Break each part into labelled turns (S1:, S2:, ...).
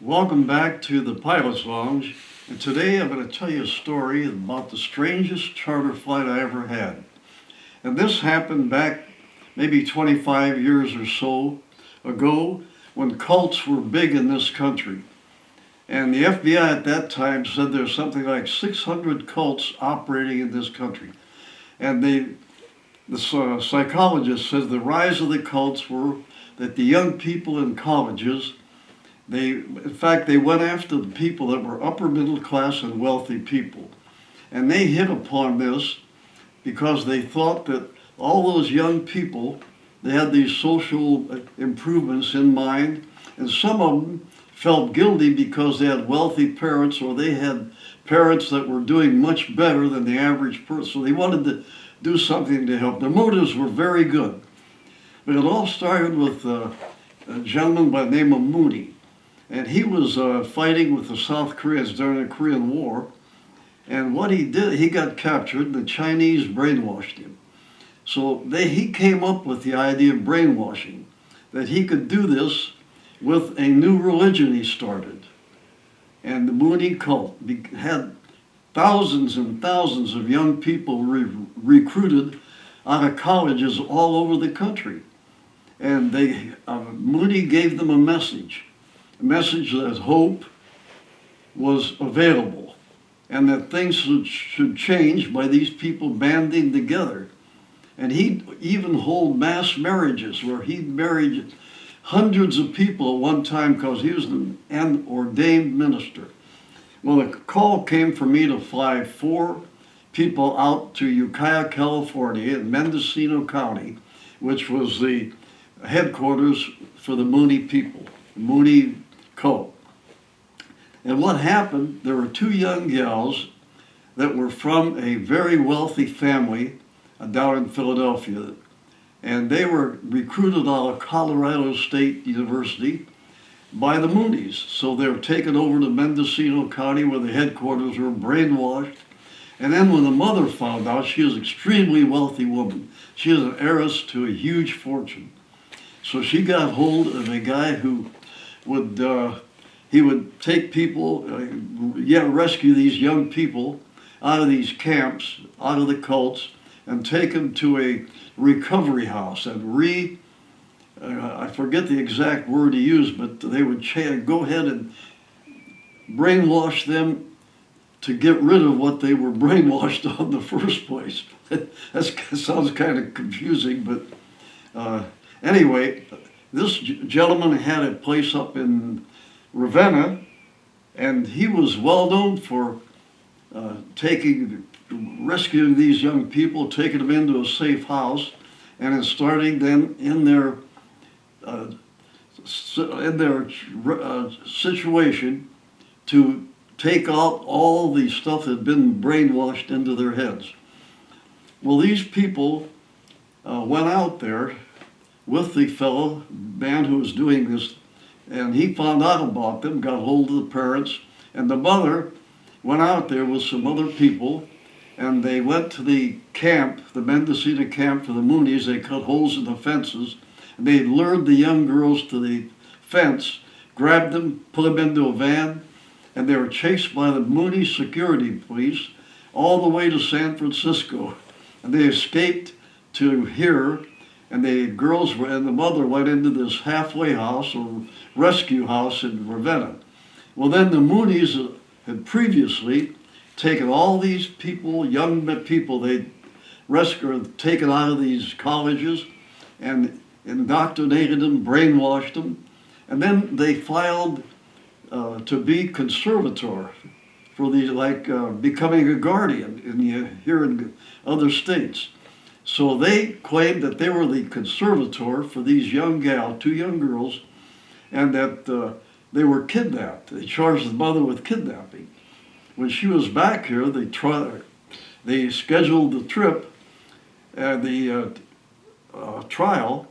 S1: Welcome back to the Pilot's Lounge, and today I'm going to tell you a story about the strangest charter flight I ever had. And this happened back maybe 25 years or so ago when cults were big in this country. And the FBI at that time said there's something like 600 cults operating in this country. And the psychologist says the rise of the cults were that the young people in colleges in fact, they went after the people that were upper middle class and wealthy people. And they hit upon this because they thought that all those young people, they had these social improvements in mind, and some of them felt guilty because they had wealthy parents or they had parents that were doing much better than the average person. So they wanted to do something to help. Their motives were very good. But it all started with a gentleman by the name of Mooney. And he was fighting with the South Koreans during the Korean War. And what he did, he got captured. The Chinese brainwashed him. So he came up with the idea of brainwashing, that he could do this with a new religion he started. And the Mooney cult had thousands and thousands of young people recruited out of colleges all over the country. And Mooney gave them a message that hope was available and that things should change by these people banding together. And he'd even hold mass marriages where he'd married hundreds of people at one time because he was an ordained minister. Well, a call came for me to fly 4 people out to Ukiah, California in Mendocino County, which was the headquarters for the Mooney people, Mooney cult. And what happened, there were 2 young gals that were from a very wealthy family down in Philadelphia. And they were recruited out of Colorado State University by the Mooneys. So they were taken over to Mendocino County where the headquarters were, brainwashed. And then when the mother found out, she was an extremely wealthy woman. She was an heiress to a huge fortune. So she got hold of a guy who he would take people, rescue these young people out of these camps, out of the cults, and take them to a recovery house and I forget the exact word he used, but they would go ahead and brainwash them to get rid of what they were brainwashed on in the first place. That sounds kind of confusing, but anyway, this gentleman had a place up in Ravenna, and he was well known for rescuing these young people, taking them into a safe house, and then starting them in their situation to take out all the stuff that had been brainwashed into their heads. Well, these people went out there with the fellow man who was doing this, and he found out about them, got hold of the parents, and the mother went out there with some other people, and they went to the camp, the Mendocino camp for the Mooneys. They cut holes in the fences, and they lured the young girls to the fence, grabbed them, put them into a van, and they were chased by the Mooney security police all the way to San Francisco. And they escaped to here, and the girls and the mother went into this halfway house or rescue house in Ravenna. Well, then the Mooneys had previously taken all these people, young people they'd rescued, taken out of these colleges and indoctrinated them, brainwashed them, and then they filed to be conservator for these, becoming a guardian here in other states. So they claimed that they were the conservator for these 2 young girls, and that they were kidnapped. They charged the mother with kidnapping. When she was back here, they scheduled the trip and the trial,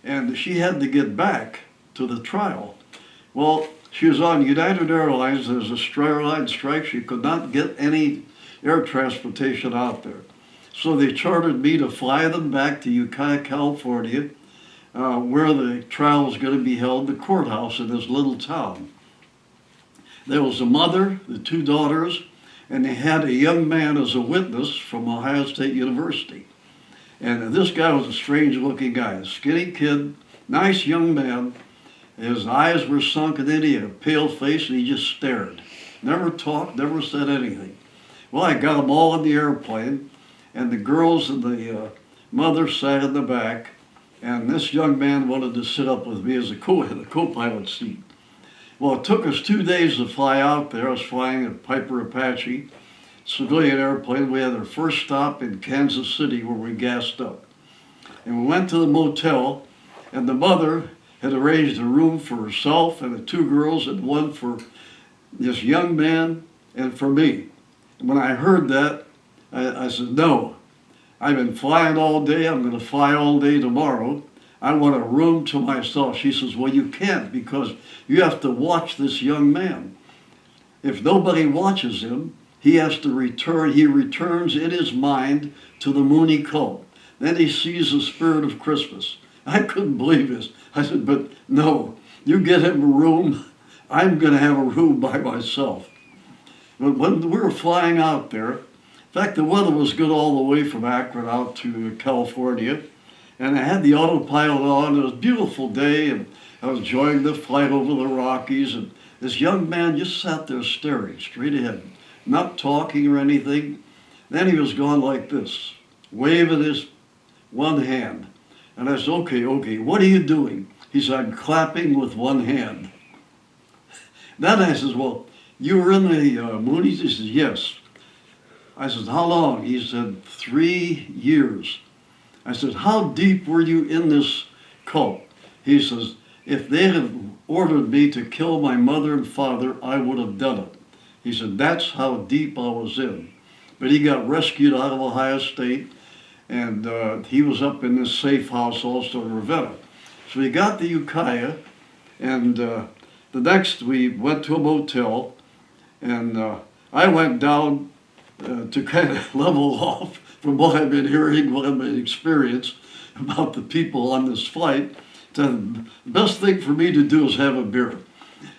S1: and she had to get back to the trial. Well, she was on United Airlines. There's a airline strike. She could not get any air transportation out there. So they chartered me to fly them back to Ukiah, California, where the trial was going to be held, the courthouse in this little town. There was a mother, the two daughters, and they had a young man as a witness from Ohio State University. And this guy was a strange-looking guy, a skinny kid, nice young man. His eyes were sunken in, he had a pale face, and he just stared. Never talked, never said anything. Well, I got them all in the airplane, and the girls and the mother sat in the back, and this young man wanted to sit up with me as a co-pilot seat. Well, it took us 2 days to fly out there. I was flying a Piper Apache, civilian airplane. We had our first stop in Kansas City where we gassed up. And we went to the motel, and the mother had arranged a room for herself and the two girls and one for this young man and for me. And when I heard that, I said, no, I've been flying all day. I'm going to fly all day tomorrow. I want a room to myself. She says, well, you can't because you have to watch this young man. If nobody watches him, he has to return. He returns in his mind to the Mooney cult. Then he sees the spirit of Christmas. I couldn't believe this. I said, but no, you get him a room. I'm going to have a room by myself. But when we were flying out there, in fact, the weather was good all the way from Akron out to California. And I had the autopilot on. It was a beautiful day, and I was enjoying the flight over the Rockies. And this young man just sat there staring straight ahead, not talking or anything. Then he was going like this, waving his one hand. And I said, okay, what are you doing? He said, I'm clapping with one hand. Then I said, well, you were in the Mooney's? He said, yes. I said, how long? He said, 3 years. I said, how deep were you in this cult? He says, if they had ordered me to kill my mother and father, I would have done it. He said, that's how deep I was in. But he got rescued out of Ohio State, and he was up in this safe house also in Ravenna. So he got to Ukiah, and the next we went to a motel, and I went down to kind of level off from what I've been hearing, what I've been experiencing about the people on this flight. The best thing for me to do is have a beer.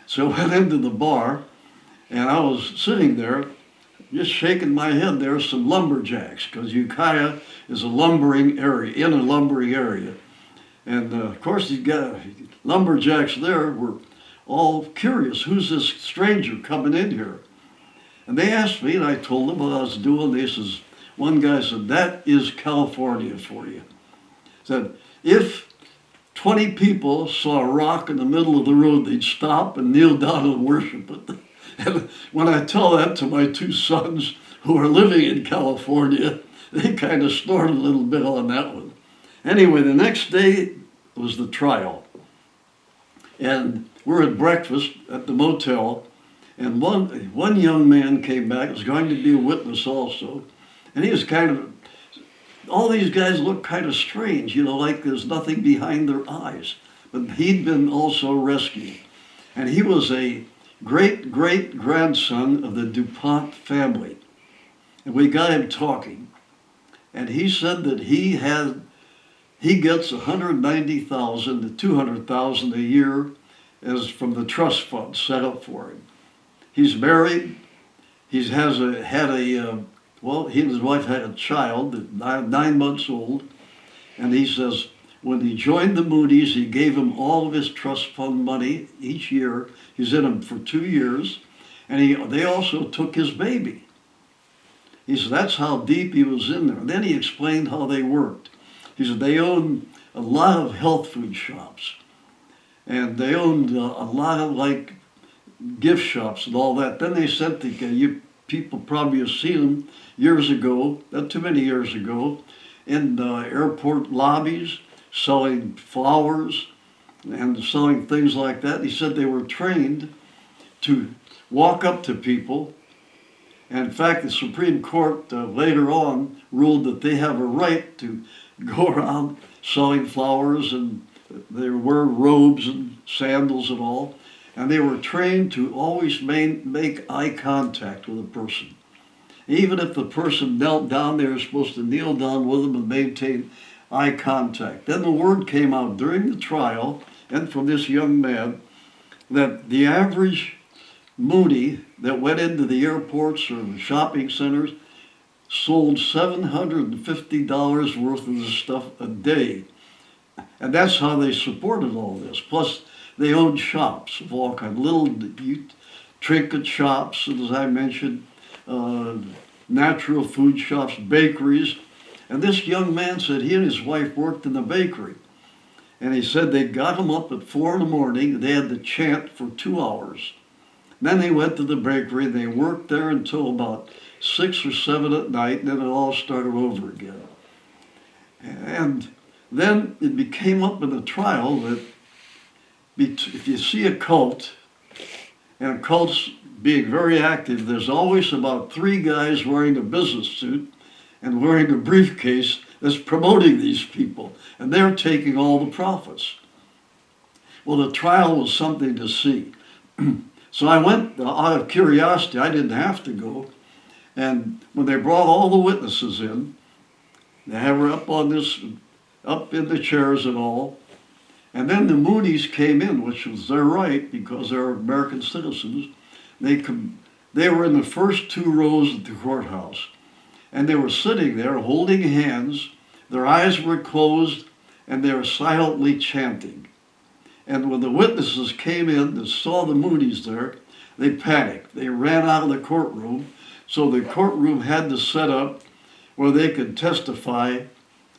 S1: So I went into the bar, and I was sitting there, just shaking my head. There were some lumberjacks, because Ukiah is a lumbering area, in a lumbering area. And of course, these guys, lumberjacks there were all curious. Who's this stranger coming in here? And they asked me, and I told them what I was doing. They says, one guy said, that is California for you. Said, if 20 people saw a rock in the middle of the road, they'd stop and kneel down and worship it. And when I tell that to my two sons who are living in California, they kind of snort a little bit on that one. Anyway, the next day was the trial. And we're at breakfast at the motel, and one young man came back, was going to be a witness also, and he was kind of, all these guys look kind of strange, like there's nothing behind their eyes. But he'd been also rescued. And he was a great-great-grandson of the DuPont family. And we got him talking. And he said that he gets $190,000 to $200,000 a year as from the trust fund set up for him. He's married. He and his wife had a child, 9 months old. And he says, when he joined the Mooneys, he gave him all of his trust fund money each year. He's in them for 2 years. And they also took his baby. He said that's how deep he was in there. And then he explained how they worked. He said they owned a lot of health food shops. And they owned a lot of gift shops and all that. Then they sent you people probably have seen them years ago, not too many years ago, in airport lobbies, selling flowers and selling things like that. He said they were trained to walk up to people. And in fact, the Supreme Court later on ruled that they have a right to go around selling flowers, and they wear robes and sandals and all. And they were trained to always make eye contact with a person. Even if the person knelt down, they were supposed to kneel down with them and maintain eye contact. Then the word came out during the trial, and from this young man, that the average Mooney that went into the airports or the shopping centers sold $750 worth of the stuff a day. And that's how they supported all this. Plus, they owned shops of all kinds, little trinket shops, as I mentioned, natural food shops, bakeries. And this young man said he and his wife worked in the bakery. And he said they got him up at 4 in the morning. They had to chant for 2 hours. Then they went to the bakery. They worked there until about 6 or 7 at night, and then it all started over again. And then it became up in the trial that if you see a cult, and a cult's being very active, there's always about 3 guys wearing a business suit and wearing a briefcase that's promoting these people, and they're taking all the profits. Well, the trial was something to see. So I went out of curiosity. I didn't have to go. And when they brought all the witnesses in, they had her up in the chairs and all. And then the Mooneys came in, which was their right because they're American citizens. They were in the first 2 rows at the courthouse. And they were sitting there holding hands. Their eyes were closed, and they were silently chanting. And when the witnesses came in and saw the Mooneys there, they panicked. They ran out of the courtroom. So the courtroom had to set up where they could testify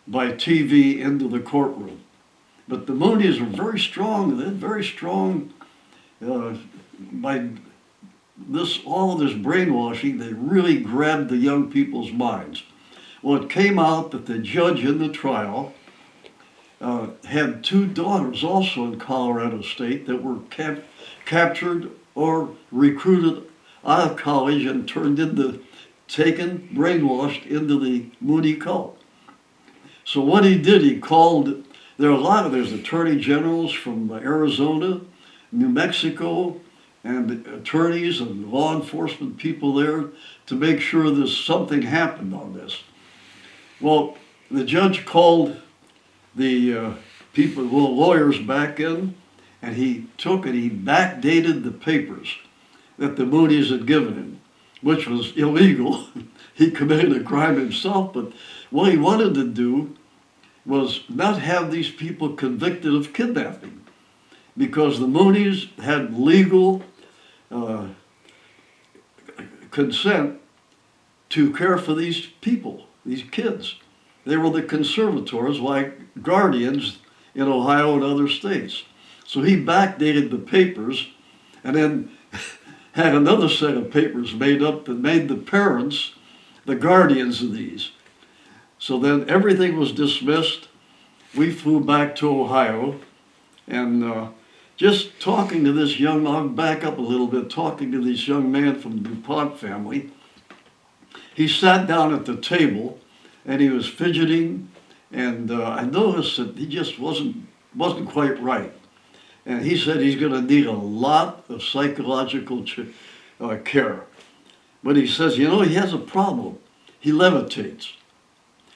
S1: by TV into the courtroom. But the Mooneys were very strong. They're very strong by all of this brainwashing. They really grabbed the young people's minds. Well, it came out that the judge in the trial had 2 daughters also in Colorado State that were captured or recruited out of college and brainwashed into the Mooney cult. So what he did, he called, there's attorney generals from Arizona, New Mexico, and attorneys and law enforcement people there to make sure something happened on this. Well, the judge called the lawyers back in, and he backdated the papers that the Mooneys had given him, which was illegal. He committed a crime himself, but what he wanted to do was not have these people convicted of kidnapping, because the Mooneys had legal consent to care for these people, these kids. They were the conservators, like guardians in Ohio and other states. So he backdated the papers and then had another set of papers made up that made the parents the guardians of these. So then everything was dismissed. We flew back to Ohio, and just talking to this I'll back up a little bit, talking to this young man from the DuPont family. He sat down at the table, and he was fidgeting, and I noticed that he just wasn't quite right. And he said he's going to need a lot of psychological care. But he says, he has a problem. He levitates.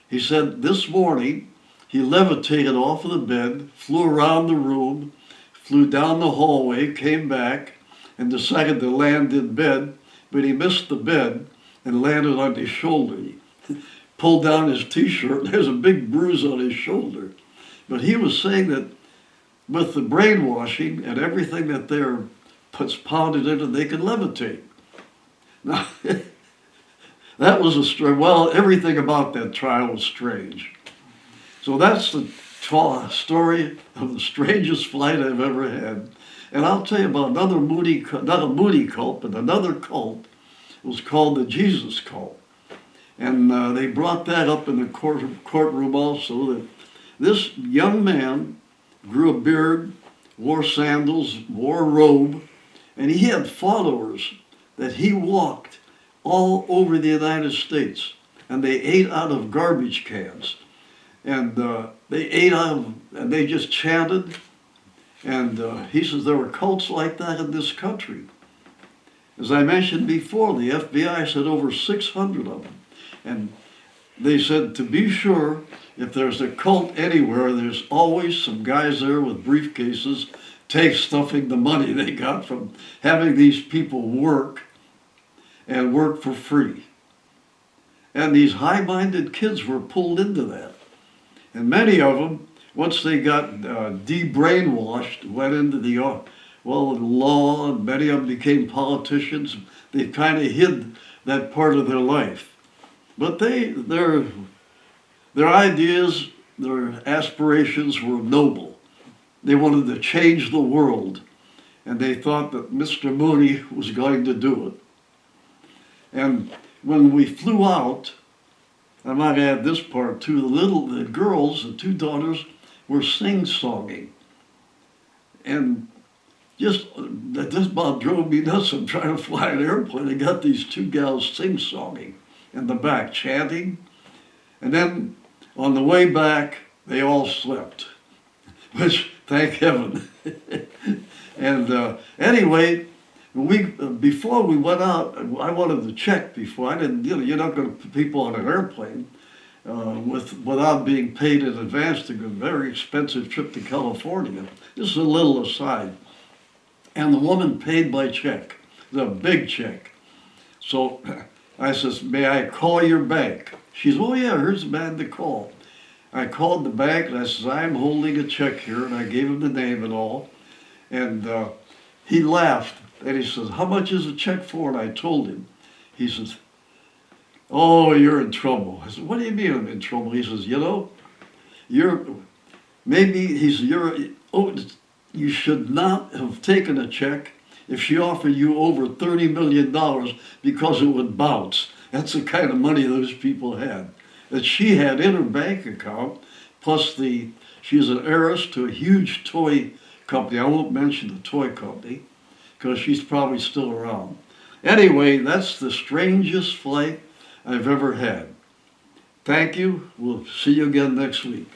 S1: He said this morning he levitated off of the bed, flew around the room, flew down the hallway, came back, and decided to land in bed, but he missed the bed and landed on his shoulder. He pulled down his t-shirt, and there's a big bruise on his shoulder. But he was saying that with the brainwashing and everything that they're pounded into, they can levitate. Now, that was everything about that trial was strange. So that's the story of the strangest flight I've ever had. And I'll tell you about not a Mooney cult, but another cult. It was called the Jesus cult. And they brought that up in the courtroom also, that this young man grew a beard, wore sandals, wore a robe, and he had followers that he walked all over the United States. And they ate out of garbage cans. And they just chanted. And he says there were cults like that in this country. As I mentioned before, the FBI said over 600 of them. And they said, to be sure, if there's a cult anywhere, there's always some guys there with briefcases take stuffing the money they got from having these people work and work for free. And these high-minded kids were pulled into that. And many of them, once they got de-brainwashed, went into the law, and many of them became politicians. They kind of hid that part of their life. But their ideas, their aspirations were noble. They wanted to change the world, and they thought that Mr. Mooney was going to do it. And when we flew out, I might add this part too, the girls, the two daughters, were sing-songing. And that just about drove me nuts. I'm trying to fly an airplane. I got these two gals sing-songing in the back, chanting. And then on the way back, they all slept, which, thank heaven. And anyway, before we went out, I wanted to check before. I didn't, you're not going to put people on an airplane without being paid in advance to go a very expensive trip to California. This is a little aside. And the woman paid by check, the big check. So I says, may I call your bank? She says, oh yeah, here's the man to call. I called the bank and I says, I'm holding a check here, and I gave him the name and all. And he laughed and he says, how much is the check for? And I told him. He says, oh, you're in trouble. I said, what do you mean I'm in trouble? He says, you should not have taken a check if she offered you over $30 million because it would bounce. That's the kind of money those people had. That she had in her bank account, plus she's an heiress to a huge toy company. I won't mention the toy company because she's probably still around. Anyway, that's the strangest flight I've ever had. Thank you. We'll see you again next week.